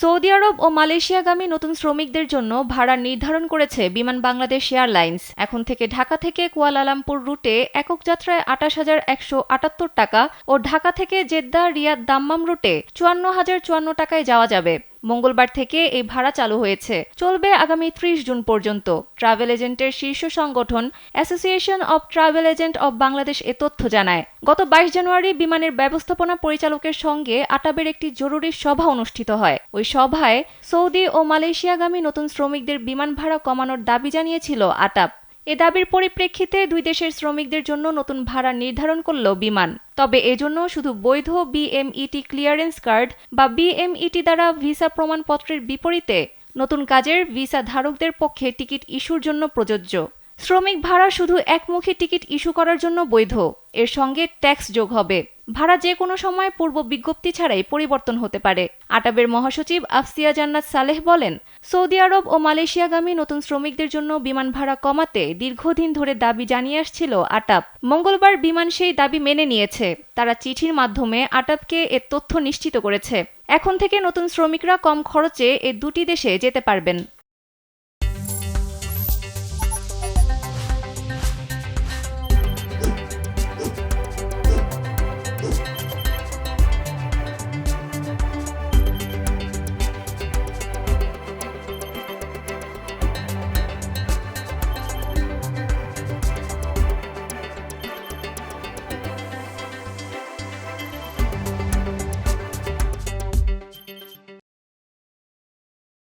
Saudi আরব ও মালয়েশিয়াগামী নতুন শ্রমিকদের জন্য ভাড়া নির্ধারণ করেছে বিমান বাংলাদেশ এয়ারলাইন্স। এখন থেকে ঢাকা থেকে কুয়ালালামপুর রুটে একক যাত্রায় ২৮,১৭৮ টাকা ও ঢাকা থেকে জেদ্দা রিয়াদ দাম্মাম রুটে ৫৪,০৫৪ টাকায় যাওয়া যাবে। মঙ্গলবার থেকে এই ভাড়া চালু হয়েছে, চলবে আগামী ৩০ জুন পর্যন্ত। ট্রাভেল এজেন্টের শীর্ষ সংগঠন association of travel agent of Bangladesh এ তথ্য জানায়। গত ২২ জানুয়ারি বিমানের ব্যবস্থাপনা পরিচালকের সঙ্গে আটাবের একটি জরুরি সভা অনুষ্ঠিত হয়। ওই সভায় সৌদি ও মালয়েশিয়াগামী নতুন শ্রমিকদের বিমান ভাড়া কমানোর দাবি জানিয়েছিল আটাব। এ দাবির পরিপ্রেক্ষিতে দুই দেশের শ্রমিকদের জন্য নতুন ভাড়া নির্ধারণ করল বিমান। তবে এজন্য শুধু বৈধ বিএমইটি ক্লিয়ারেন্স কার্ড বা বিএমইটি দ্বারা ভিসা প্রমাণপত্রের বিপরীতে নতুন কাজের ভিসা ধারকদের পক্ষে টিকিট ইস্যুর জন্য প্রযোজ্য। শ্রমিক ভাড়া শুধু একমুখী টিকিট ইস্যু করার জন্য বৈধ, এর সঙ্গে ট্যাক্স যোগ হবে। ভাড়া যে কোনো সময় পূর্ব বিজ্ঞপ্তি ছাড়াই পরিবর্তন হতে পারে। আটাবের মহাসচিব আফসিয়া জান্নাত সালেহ বলেন, সৌদি আরব ও মালয়েশিয়াগামী নতুন শ্রমিকদের জন্য বিমান ভাড়া কমাতে দীর্ঘদিন ধরে দাবি জানিয়ে আসছিল আটাব। মঙ্গলবার বিমান সেই দাবি মেনে নিয়েছে। তারা চিঠির মাধ্যমে আটাবকে এর তথ্য নিশ্চিত করেছে। এখন থেকে নতুন শ্রমিকরা কম খরচে এ দুটি দেশে যেতে পারবেন।